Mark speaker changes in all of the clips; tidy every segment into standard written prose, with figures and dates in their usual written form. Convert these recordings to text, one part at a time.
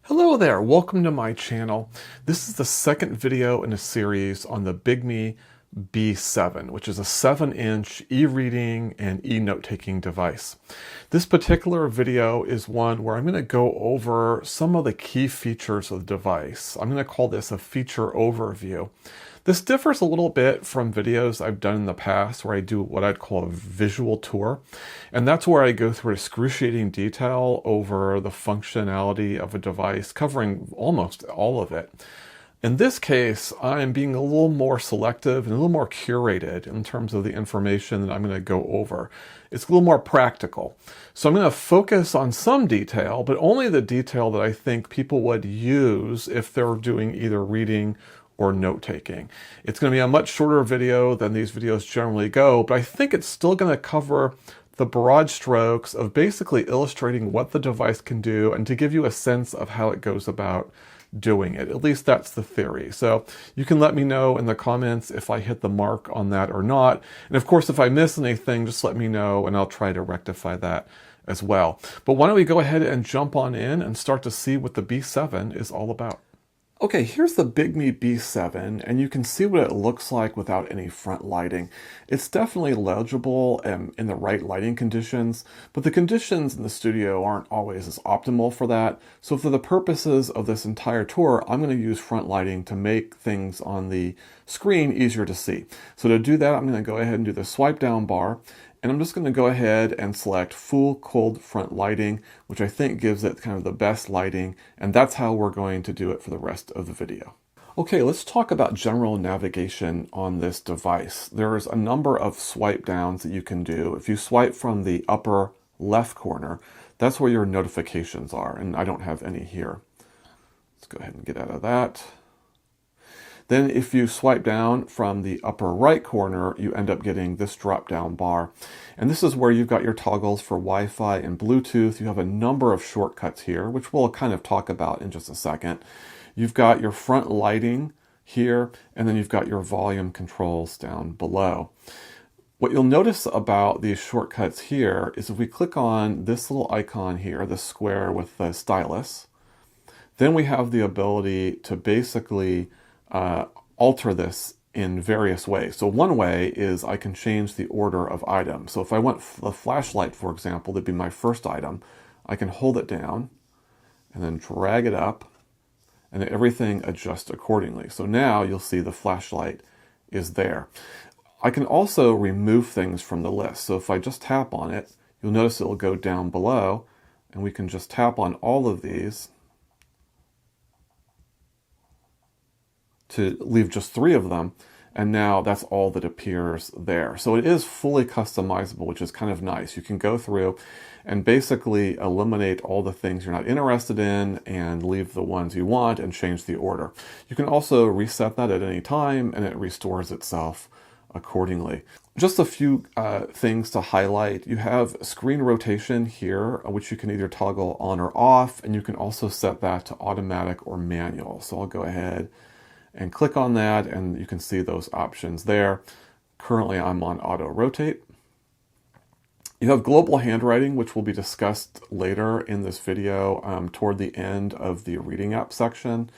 Speaker 1: Hello there, welcome to my channel. This is the second video in a series on the Bigme B7, which is a 7-inch e-reading and e-note-taking device. This particular video is one where I'm going to go over some of the key features of the device. I'm going to call this a feature overview. This differs a little bit from videos I've done in the past where I do what I'd call a visual tour. And that's where I go through excruciating detail over the functionality of a device, covering almost all of it. In this case, I'm being a little more selective and a little more curated in terms of the information that I'm going to go over. It's a little more practical. So I'm going to focus on some detail, but only the detail that I think people would use if they're doing either reading or note-taking. It's going to be a much shorter video than these videos generally go, but I think it's still going to cover the broad strokes of basically illustrating what the device can do and to give you a sense of how it goes about doing it. At least that's the theory. So you can let me know in the comments if I hit the mark on that or not. And of course, if I miss anything, just let me know and I'll try to rectify that as well. But why don't we go ahead and jump on in and start to see what the B7 is all about. Okay, here's the Bigme B7, and you can see what it looks like without any front lighting. It's definitely legible in the right lighting conditions, but the conditions in the studio aren't always as optimal for that. So for the purposes of this entire tour, I'm going to use front lighting to make things on the screen easier to see. So to do that, I'm going to go ahead and do the swipe down bar. And I'm just going to go ahead and select full cold front lighting, which I think gives it kind of the best lighting. And that's how we're going to do it for the rest of the video. Okay, let's talk about general navigation on this device. There's a number of swipe downs that you can do. If you swipe from the upper left corner, that's where your notifications are. And I don't have any here. Let's go ahead and get out of that. Then if you swipe down from the upper right corner, you end up getting this drop down bar. And this is where you've got your toggles for Wi-Fi and Bluetooth. You have a number of shortcuts here, which we'll kind of talk about in just a second. You've got your front lighting here, and then you've got your volume controls down below. What you'll notice about these shortcuts here is if we click on this little icon here, the square with the stylus, then we have the ability to basically alter this in various ways. So one way is I can change the order of items. So if I want the flashlight, for example, that'd be my first item, I can hold it down and then drag it up and everything adjusts accordingly. So now you'll see the flashlight is there. I can also remove things from the list. So if I just tap on it, you'll notice it'll go down below and we can just tap on all of these to leave just 3 of them, and now that's all that appears there. So it is fully customizable, which is kind of nice. You can go through and basically eliminate all the things you're not interested in and leave the ones you want and change the order. You can also reset that at any time and it restores itself accordingly. Just a few things to highlight. You have screen rotation here, which you can either toggle on or off, and you can also set that to automatic or manual. So I'll go ahead and click on that and you can see those options there. Currently I'm on auto rotate. You have global handwriting, which will be discussed later in this video toward the end of the reading app section.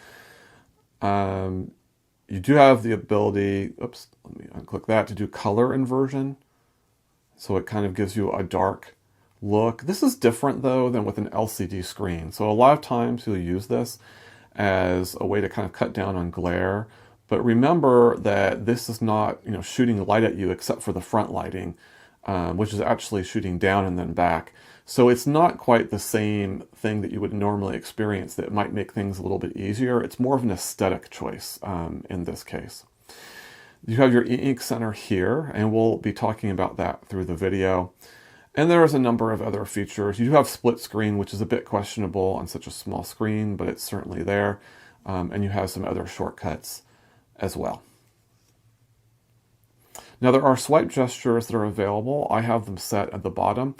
Speaker 1: You do have the ability, oops, let me unclick that, to do color inversion. So it kind of gives you a dark look. This is different though than with an LCD screen. So a lot of times you'll use this as a way to kind of cut down on glare. But remember that this is not, shooting light at you except for the front lighting, which is actually shooting down and then back. So it's not quite the same thing that you would normally experience that might make things a little bit easier. It's more of an aesthetic choice in this case. You have your Eink center here, and we'll be talking about that through the video. And there's a number of other features. You do have split screen, which is a bit questionable on such a small screen, but it's certainly there. And you have some other shortcuts as well. Now there are swipe gestures that are available. I have them set at the bottom.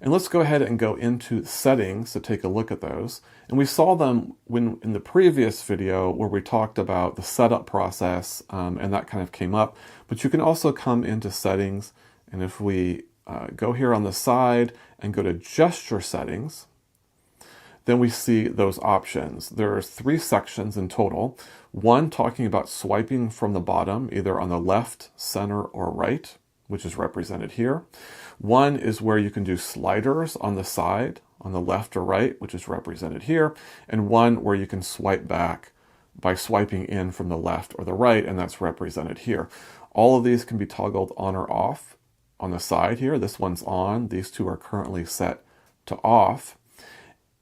Speaker 1: And let's go ahead and go into settings to take a look at those. And we saw them in the previous video where we talked about the setup process, and that kind of came up. But you can also come into settings, and if we go here on the side and go to gesture settings, then we see those options. There's 3 sections in total. One talking about swiping from the bottom, either on the left, center, or right, which is represented here. One is where you can do sliders on the side, on the left or right, which is represented here. And one where you can swipe back by swiping in from the left or the right, and that's represented here. All of these can be toggled on or off on the side here. This one's on. These 2 are currently set to off.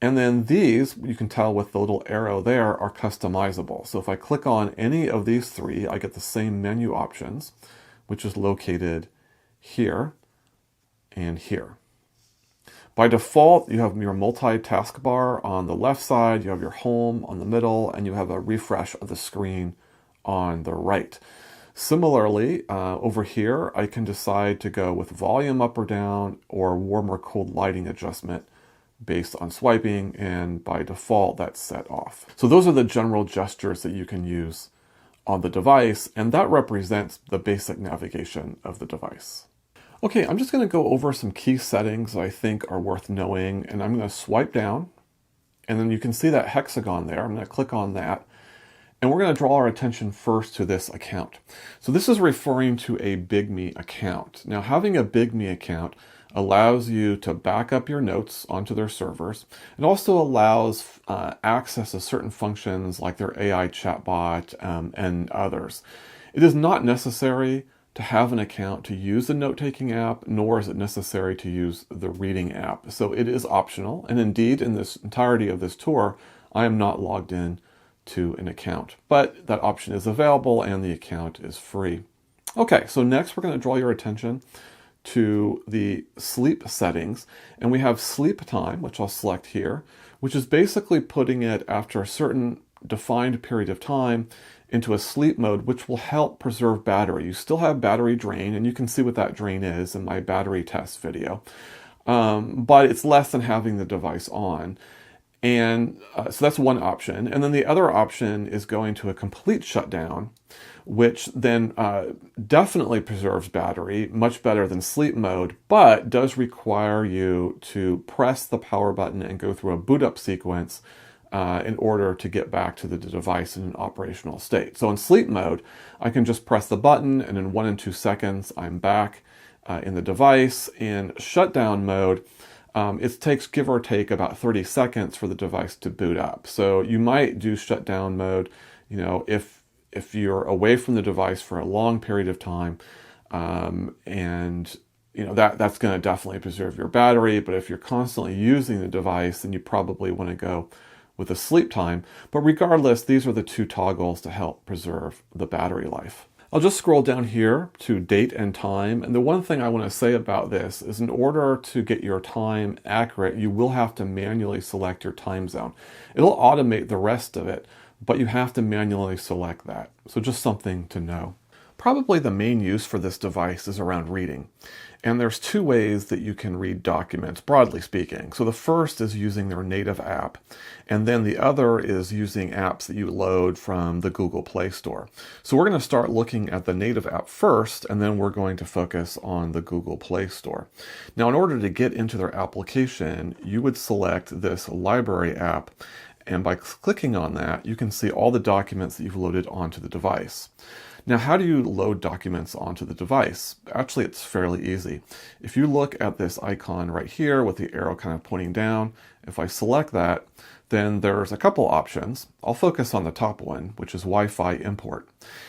Speaker 1: And then these, you can tell with the little arrow there, are customizable. So if I click on any of these 3, I get the same menu options, which is located here and here. By default, you have your multitask bar on the left side, you have your home on the middle, and you have a refresh of the screen on the right. Similarly, over here, I can decide to go with volume up or down or warm or cold lighting adjustment based on swiping, and by default, that's set off. So those are the general gestures that you can use on the device, and that represents the basic navigation of the device. Okay, I'm just going to go over some key settings that I think are worth knowing, and I'm going to swipe down, and then you can see that hexagon there. I'm going to click on that, and we're going to draw our attention first to this account. So this is referring to a Bigme account. Now, having a Bigme account allows you to back up your notes onto their servers. It also allows access to certain functions like their AI chatbot and others. It is not necessary to have an account to use the note-taking app, nor is it necessary to use the reading app. So it is optional, and indeed in this entirety of this tour, I am not logged in to an account, but that option is available and the account is free. Okay, so next we're going to draw your attention to the sleep settings, and we have sleep time, which I'll select here, which is basically putting it after a certain defined period of time into a sleep mode, which will help preserve battery. You still have battery drain, and you can see what that drain is in my battery test video, but it's less than having the device on. And so that's one option. And then the other option is going to a complete shutdown, which then definitely preserves battery, much better than sleep mode, but does require you to press the power button and go through a boot up sequence in order to get back to the device in an operational state. So in sleep mode, I can just press the button, and in 1 and 2 seconds, I'm back in the device. In shutdown mode, it takes, give or take, about 30 seconds for the device to boot up. So you might do shutdown mode, you know, if you're away from the device for a long period of time, and you know that's going to definitely preserve your battery. But if you're constantly using the device, then you probably want to go with a sleep time. But regardless, these are the 2 toggles to help preserve the battery life. I'll just scroll down here to date and time. And the one thing I want to say about this is in order to get your time accurate, you will have to manually select your time zone. It'll automate the rest of it, but you have to manually select that. So just something to know. Probably the main use for this device is around reading. And there's 2 ways that you can read documents, broadly speaking. So the first is using their native app, and then the other is using apps that you load from the Google Play Store. So we're going to start looking at the native app first, and then we're going to focus on the Google Play Store. Now, in order to get into their application, you would select this library app, and by clicking on that, you can see all the documents that you've loaded onto the device. Now, how do you load documents onto the device? Actually, it's fairly easy. If you look at this icon right here with the arrow kind of pointing down, if I select that, then there's a couple options. I'll focus on the top one, which is Wi-Fi import.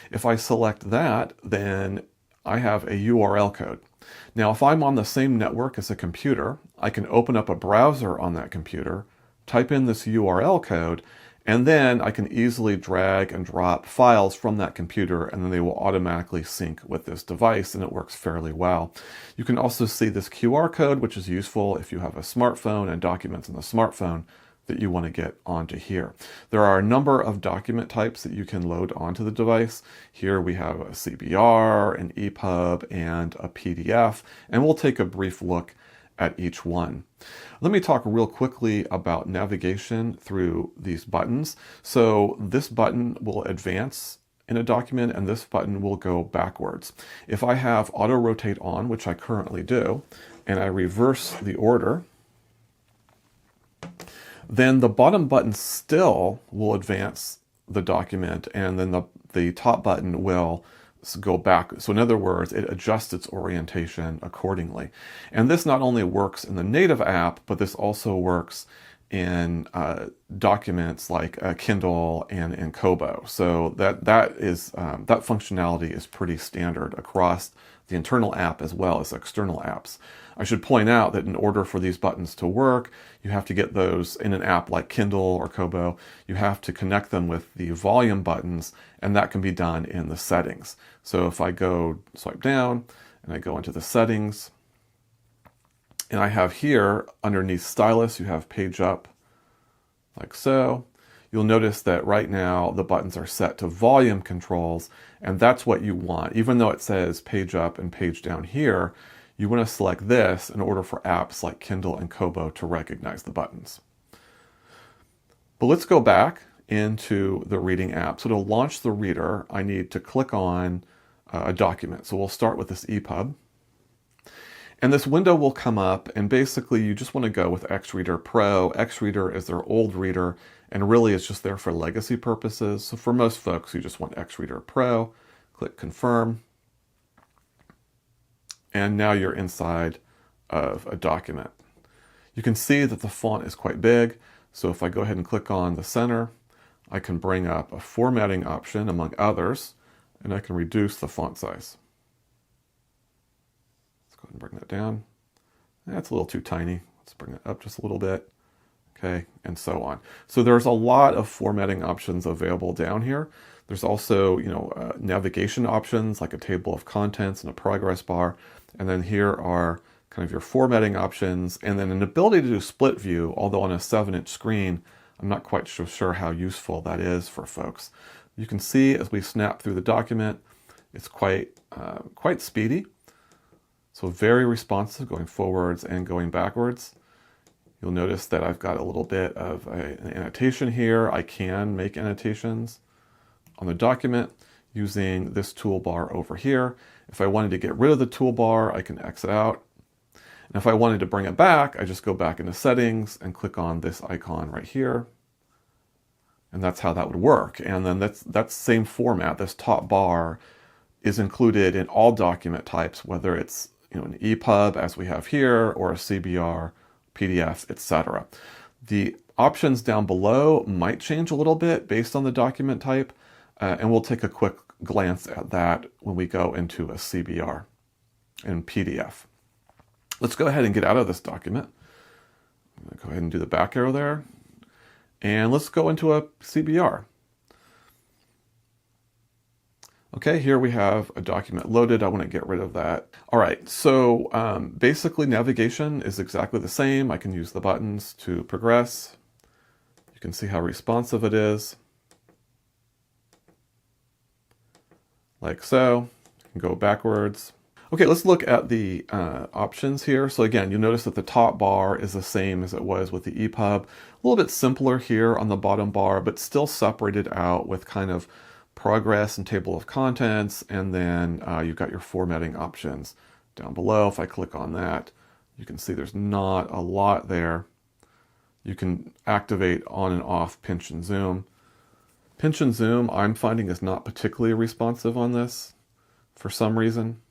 Speaker 1: If I select that, then I have a URL code. Now, if I'm on the same network as a computer, I can open up a browser on that computer, type in this URL code, and then I can easily drag and drop files from that computer, and then they will automatically sync with this device, and it works fairly well. You can also see this QR code, which is useful if you have a smartphone and documents on the smartphone that you want to get onto here. There are a number of document types that you can load onto the device. Here we have a CBR, an EPUB, and a PDF, and we'll take a brief look at each one. Let me talk real quickly about navigation through these buttons. So this button will advance in a document, and this button will go backwards. If I have auto rotate on, which I currently do, and I reverse the order, then the bottom button still will advance the document, and then the top button will go back. So in other words, it adjusts its orientation accordingly. And this not only works in the native app, but this also works in documents like Kindle and in Kobo. So that functionality is pretty standard across the internal app as well as external apps. I should point out that in order for these buttons to work, you have to get those in an app like Kindle or Kobo. You have to connect them with the volume buttons, and that can be done in the settings. So if I go swipe down and I go into the settings, and I have here underneath stylus, you have page up like so. You'll notice that right now the buttons are set to volume controls, and that's what you want. Even though it says page up and page down here, you want to select this in order for apps like Kindle and Kobo to recognize the buttons. But let's go back into the reading app. So to launch the reader, I need to click on a document. So we'll start with this EPUB. And this window will come up, and basically you just want to go with XReader Pro. XReader is their old reader, and really it's just there for legacy purposes. So for most folks, you just want XReader Pro. Click Confirm. And now you're inside of a document. You can see that the font is quite big. So if I go ahead and click on the center, I can bring up a formatting option among others, and I can reduce the font size. Go ahead and bring that down. That's a little too tiny. Let's bring it up just a little bit. Okay, and so on. So there's a lot of formatting options available down here. There's also, navigation options like a table of contents and a progress bar. And then here are kind of your formatting options, and then an ability to do split view, although on a 7-inch screen, I'm not quite sure how useful that is for folks. You can see as we snap through the document, it's quite speedy. So very responsive going forwards and going backwards. You'll notice that I've got a little bit of an annotation here. I can make annotations on the document using this toolbar over here. If I wanted to get rid of the toolbar, I can exit out. And if I wanted to bring it back, I just go back into settings and click on this icon right here. And that's how that would work. And then that's same format. This top bar is included in all document types, whether it's an EPUB as we have here, or a CBR, PDF, etc. The options down below might change a little bit based on the document type, and we'll take a quick glance at that when we go into a CBR and PDF. Let's go ahead and get out of this document. I'm going to go ahead and do the back arrow there, and let's go into a CBR. Okay, here we have a document loaded. I want to get rid of that. All right, so basically navigation is exactly the same. I can use the buttons to progress. You can see how responsive it is. Like so. You can go backwards. Okay, let's look at the options here. So again, you'll notice that the top bar is the same as it was with the EPUB. A little bit simpler here on the bottom bar, but still separated out with kind of progress and table of contents, and then you've got your formatting options down below. If I click on that, you can see there's not a lot there. You can activate on and off pinch and zoom. Pinch and zoom, I'm finding, is not particularly responsive on this for some reason,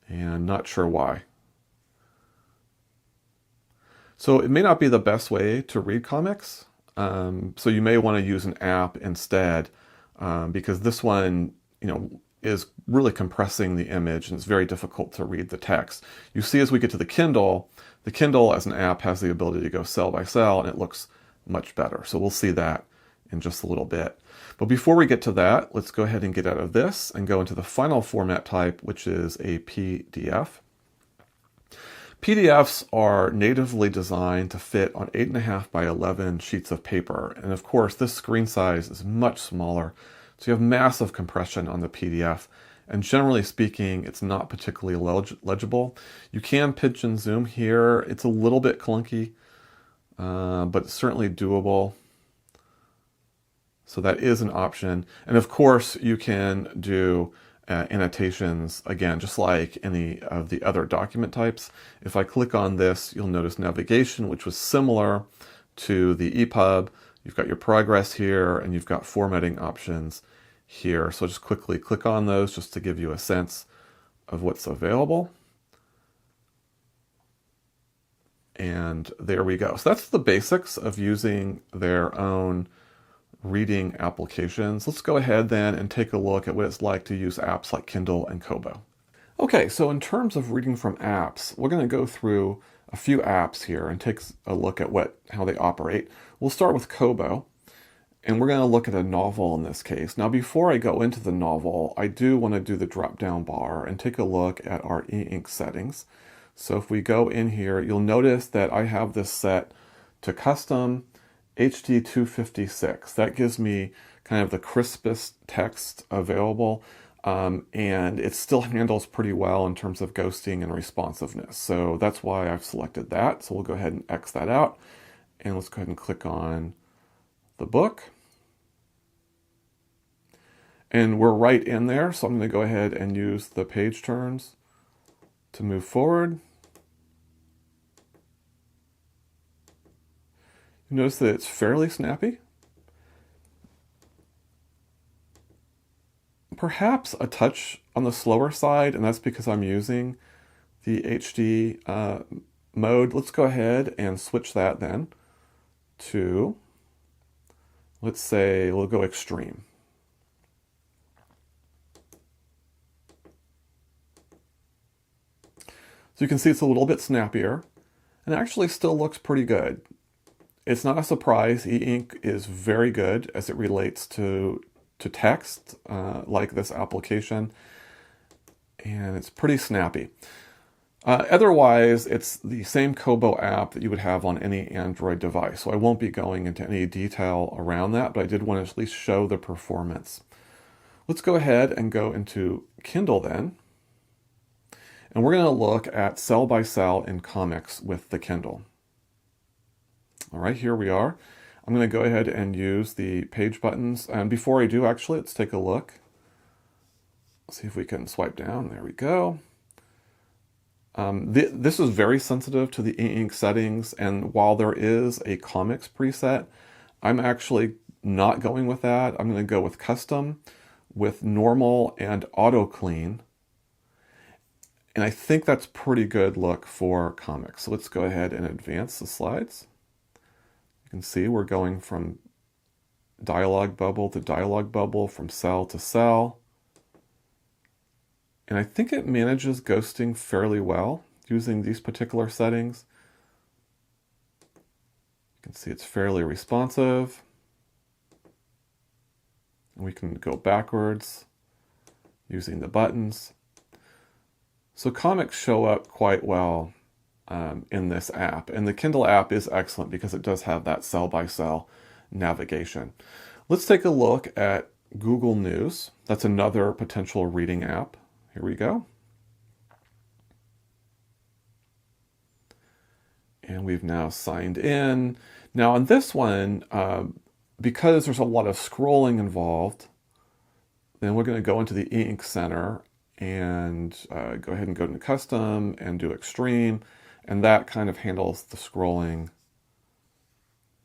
Speaker 1: and not sure why. So it may not be the best way to read comics. So you may want to use an app instead. Because this one, is really compressing the image, and it's very difficult to read the text. You see, as we get to the Kindle as an app has the ability to go cell by cell, and it looks much better. So we'll see that in just a little bit. But before we get to that, let's go ahead and get out of this and go into the final format type, which is a PDF. PDFs are natively designed to fit on 8.5 by 11 sheets of paper. And of course, this screen size is much smaller. So you have massive compression on the PDF. And generally speaking, it's not particularly legible. You can pinch and zoom here. It's a little bit clunky, but it's certainly doable. So that is an option. And of course, you can do annotations, again, just like any of the other document types. If I click on this, you'll notice navigation, which was similar to the EPUB. You've got your progress here, and you've got formatting options here. So just quickly click on those just to give you a sense of what's available. And there we go. So that's the basics of using their own reading applications. Let's go ahead then and take a look at what it's like to use apps like Kindle and Kobo. Okay, so in terms of reading from apps, we're going to go through a few apps here and take a look at how they operate. We'll start with Kobo, and we're going to look at a novel in this case. Now, before I go into the novel, I do want to do the drop-down bar and take a look at our Eink settings. So if we go in here, you'll notice that I have this set to custom HD 256. That gives me kind of the crispest text available, and it still handles pretty well in terms of ghosting and responsiveness. So that's why I've selected that. So we'll go ahead and X that out, and let's go ahead and click on the book. And we're right in there, so I'm going to go ahead and use the page turns to move forward. You notice that it's fairly snappy. Perhaps a touch on the slower side, and that's because I'm using the HD mode. Let's go ahead and switch that then to, let's say, we'll go extreme. So you can see it's a little bit snappier, and it actually still looks pretty good. It's not a surprise. E-Ink is very good as it relates to text, like this application, and it's pretty snappy. Otherwise, it's the same Kobo app that you would have on any Android device, so I won't be going into any detail around that, but I did want to at least show the performance. Let's go ahead and go into Kindle then. And we're going to look at cell by cell in comics with the Kindle. All right, here we are. I'm going to go ahead and use the page buttons. And before I do, actually, let's take a look. Let's see if we can swipe down. There we go. This is very sensitive to the E-Ink settings. And while there is a comics preset, I'm actually not going with that. I'm going to go with custom, with normal and auto clean. And I think that's pretty good look for comics. So let's go ahead and advance the slides. You can see we're going from dialog bubble to dialog bubble, from cell to cell. And I think it manages ghosting fairly well using these particular settings. You can see it's fairly responsive. And we can go backwards using the buttons. So comics show up quite well in this app. And the Kindle app is excellent because it does have that cell-by-cell navigation. Let's take a look at Google News. That's another potential reading app. Here we go. And we've now signed in. Now on this one, because there's a lot of scrolling involved, then we're going to go into the E-Ink Center and go ahead and go to custom and do extreme, and that kind of handles the scrolling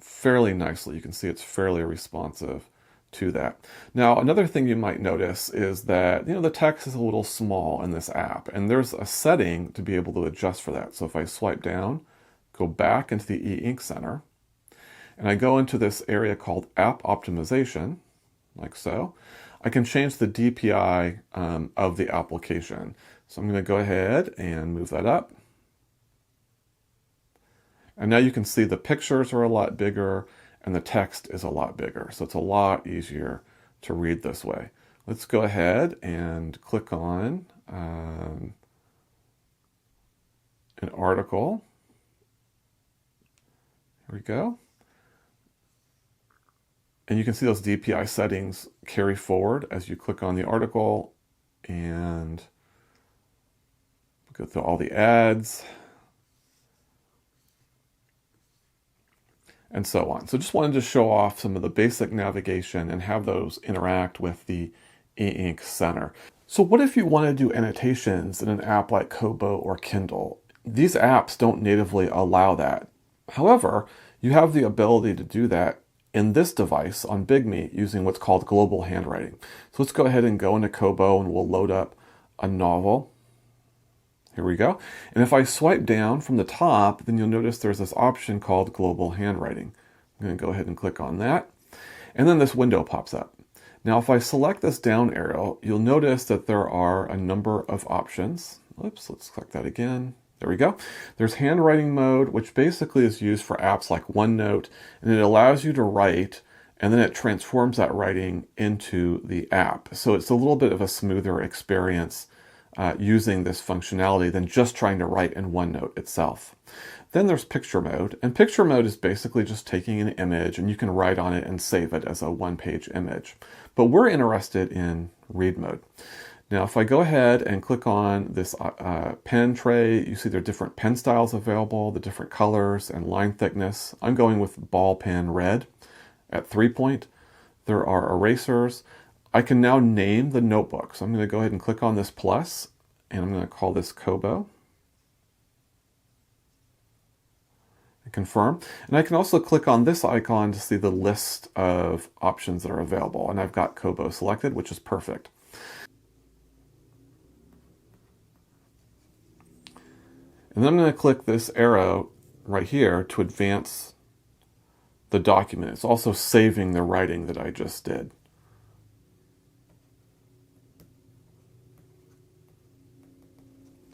Speaker 1: fairly nicely. You can see it's fairly responsive to that. Now, another thing you might notice is that, the text is a little small in this app, and there's a setting to be able to adjust for that. So if I swipe down, go back into the E-Ink Center, and I go into this area called App Optimization, like so, I can change the DPI of the application. So I'm going to go ahead and move that up. And now you can see the pictures are a lot bigger and the text is a lot bigger. So it's a lot easier to read this way. Let's go ahead and click on an article. Here we go. And you can see those DPI settings carry forward as you click on the article, and go through all the ads and so on. So just wanted to show off some of the basic navigation and have those interact with the E-Ink Center. So what if you want to do annotations in an app like Kobo or Kindle? These apps don't natively allow that. However, You have the ability to do that in this device on Bigme using what's called global handwriting. So let's go ahead and go into Kobo and we'll load up a novel. Here we go. And if I swipe down from the top, then you'll notice there's this option called global handwriting. I'm going to go ahead and click on that. And then this window pops up. Now, if I select this down arrow, you'll notice that there are a number of options. Oops, let's click that again. There we go. There's handwriting mode, which basically is used for apps like OneNote, and it allows you to write, and then it transforms that writing into the app. So it's a little bit of a smoother experience using this functionality than just trying to write in OneNote itself. Then there's picture mode, and picture mode is basically just taking an image and you can write on it and save it as a one-page image. But we're interested in read mode. Now, if I go ahead and click on this pen tray, you see there are different pen styles available, the different colors and line thickness. I'm going with ball pen red at 3-point. There are erasers. I can now name the notebook. So I'm going to go ahead and click on this plus, and I'm going to call this Kobo. And confirm. And I can also click on this icon to see the list of options that are available. And I've got Kobo selected, which is perfect. And then I'm going to click this arrow right here to advance the document. It's also saving the writing that I just did.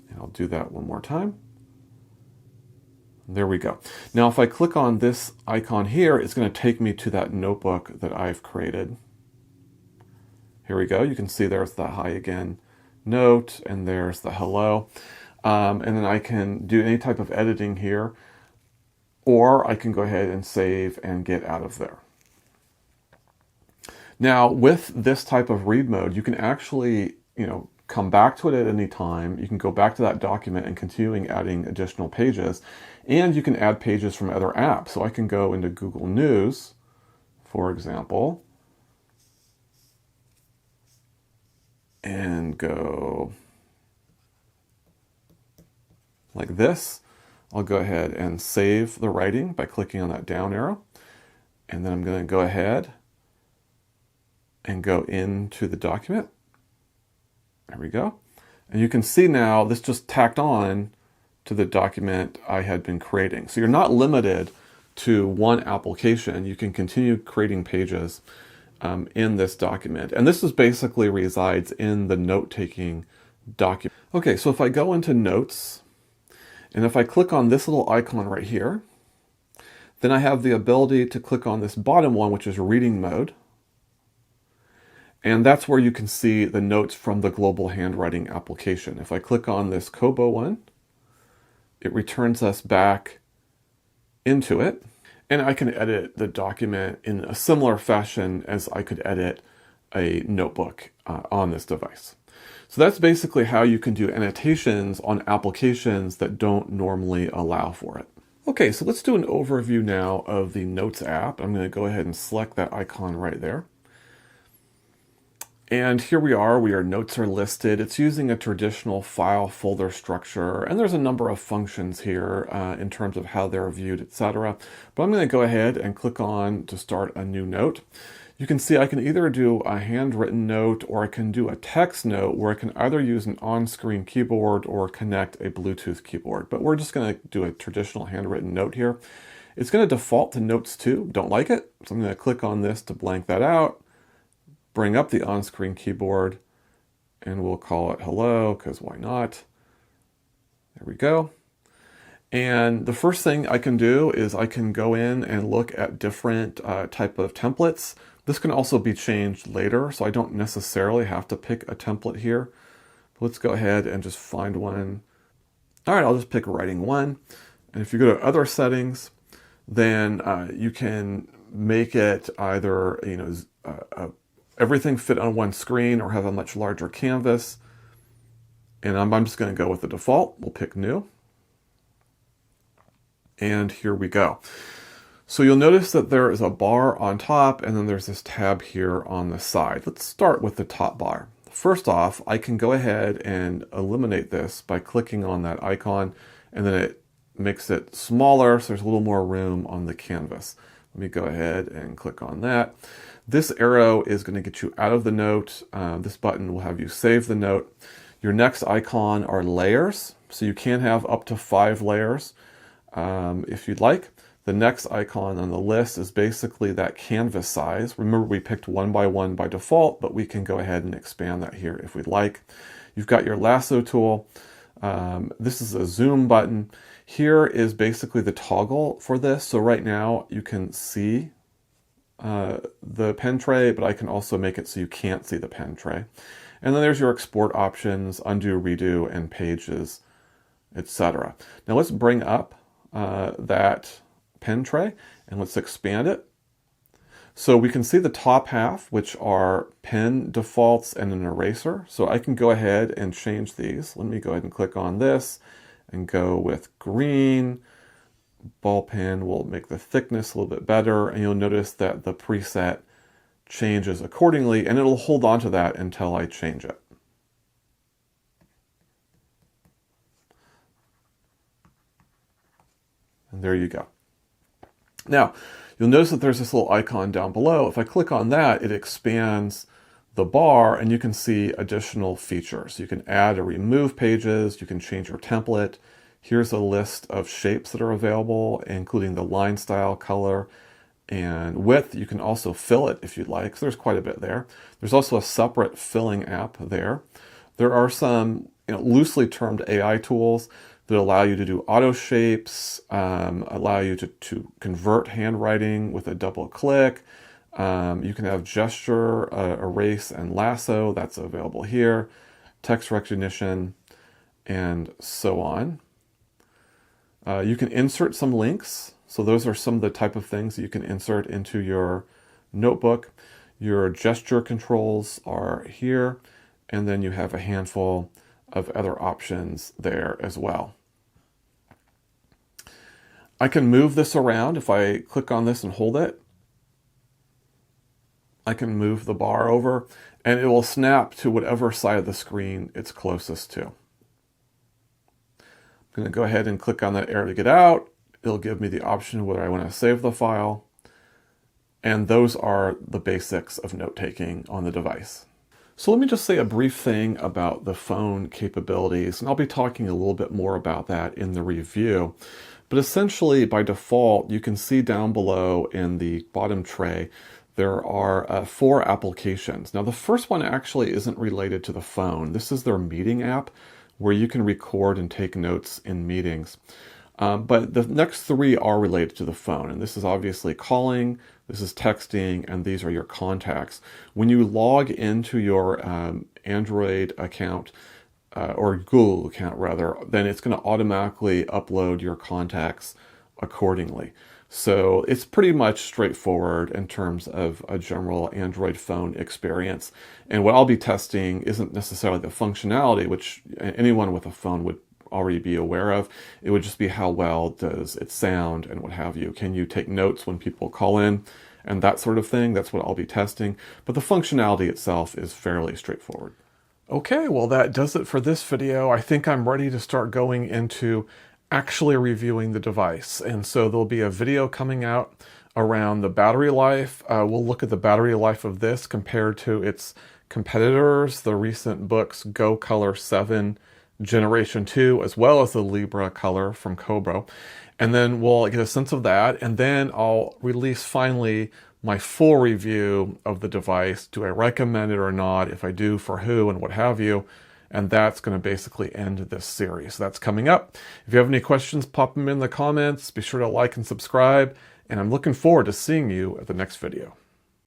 Speaker 1: And I'll do that one more time. There we go. Now, if I click on this icon here, it's going to take me to that notebook that I've created. Here we go. You can see there's the hi again note, and there's the hello. And then I can do any type of editing here, or I can go ahead and save and get out of there. Now, with this type of read mode, you can actually, come back to it at any time. You can go back to that document and continuing adding additional pages, and you can add pages from other apps. So I can go into Google News, for example, and go like this. I'll go ahead and save the writing by clicking on that down arrow. And then I'm going to go ahead and go into the document. There we go. And you can see now this just tacked on to the document I had been creating. So you're not limited to one application. You can continue creating pages in this document. And this is basically resides in the note-taking document. Okay, so if I go into Notes, and if I click on this little icon right here, then I have the ability to click on this bottom one, which is reading mode. And that's where you can see the notes from the global handwriting application. If I click on this Kobo one, it returns us back into it. And I can edit the document in a similar fashion as I could edit a notebook on this device. So that's basically how you can do annotations on applications that don't normally allow for it. Okay, so let's do an overview now of the Notes app. I'm going to go ahead and select that icon right there. And here we are, notes are listed. It's using a traditional file folder structure, and there's a number of functions here in terms of how they're viewed, etc. But I'm going to go ahead and click on to start a new note. You can see I can either do a handwritten note or I can do a text note where I can either use an on-screen keyboard or connect a Bluetooth keyboard. But we're just going to do a traditional handwritten note here. It's going to default to Notes 2. Don't like it, so I'm going to click on this to blank that out. Bring up the on-screen keyboard, and we'll call it hello, because why not? There we go. And the first thing I can do is I can go in and look at different type of templates. This can also be changed later, so I don't necessarily have to pick a template here. But let's go ahead and just find one. All right, I'll just pick writing one. And if you go to other settings, then you can make it either everything fit on one screen or have a much larger canvas. And I'm just going to go with the default. We'll pick new. And here we go. So you'll notice that there is a bar on top, and then there's this tab here on the side. Let's start with the top bar. First off, I can go ahead and eliminate this by clicking on that icon, and then it makes it smaller, so there's a little more room on the canvas. Let me go ahead and click on that. This arrow is going to get you out of the note. This button will have you save the note. Your next icon are layers, so you can have up to 5 layers if you'd like. The next icon on the list is basically that canvas size. Remember, we picked 1 by 1 by default, but we can go ahead and expand that here if we'd like. You've got your lasso tool. This is a zoom button. Here is basically the toggle for this. So right now you can see the pen tray, but I can also make it so you can't see the pen tray. And then there's your export options, undo, redo, and pages, etc. Now let's bring up that pen tray and let's expand it. So we can see the top half, which are pen defaults and an eraser. So I can go ahead and change these. Let me go ahead and click on this and go with green. Ball pen will make the thickness a little bit better, and you'll notice that the preset changes accordingly, and it'll hold on to that until I change it. And there you go. Now, you'll notice that there's this little icon down below. If I click on that, it expands the bar and you can see additional features. You can add or remove pages, you can change your template. Here's a list of shapes that are available, including the line style, color, and width. You can also fill it if you'd like, so there's quite a bit there. There's also a separate filling app there. There are some loosely termed AI tools that allow you to do auto shapes, allow you to convert handwriting with a double click. You can have gesture, erase, and lasso. That's available here. Text recognition, and so on. You can insert some links. So those are some of the type of things that you can insert into your notebook. Your gesture controls are here, and then you have a handful of other options there as well. I can move this around. If I click on this and hold it, I can move the bar over and it will snap to whatever side of the screen it's closest to. I'm going to go ahead and click on that arrow to get out. It'll give me the option whether I want to save the file. And those are the basics of note-taking on the device. So let me just say a brief thing about the phone capabilities, and I'll be talking a little bit more about that in the review. But essentially, by default, you can see down below in the bottom tray, there are 4 applications. Now, the first one actually isn't related to the phone. This is their meeting app, where you can record and take notes in meetings. But the next 3 are related to the phone, and this is obviously calling, this is texting, and these are your contacts. When you log into your Android account, or Google account rather, then it's going to automatically upload your contacts accordingly. So it's pretty much straightforward in terms of a general Android phone experience. And what I'll be testing isn't necessarily the functionality, which anyone with a phone would already be aware of. It would just be how well does it sound and what have you. Can you take notes when people call in and that sort of thing? That's what I'll be testing. But the functionality itself is fairly straightforward. Okay, well that does it for this video. I think I'm ready to start going into actually reviewing the device. And so there'll be a video coming out around the battery life. We'll look at the battery life of this compared to its competitors, the recent books Go Color 7 Generation 2, as well as the Libra Color from Cobro. And then we'll get a sense of that. And then I'll release finally my full review of the device. Do I recommend it or not? If I do, for who and what have you? And that's going to basically end this series. So that's coming up. If you have any questions, pop them in the comments. Be sure to like and subscribe. And I'm looking forward to seeing you at the next video.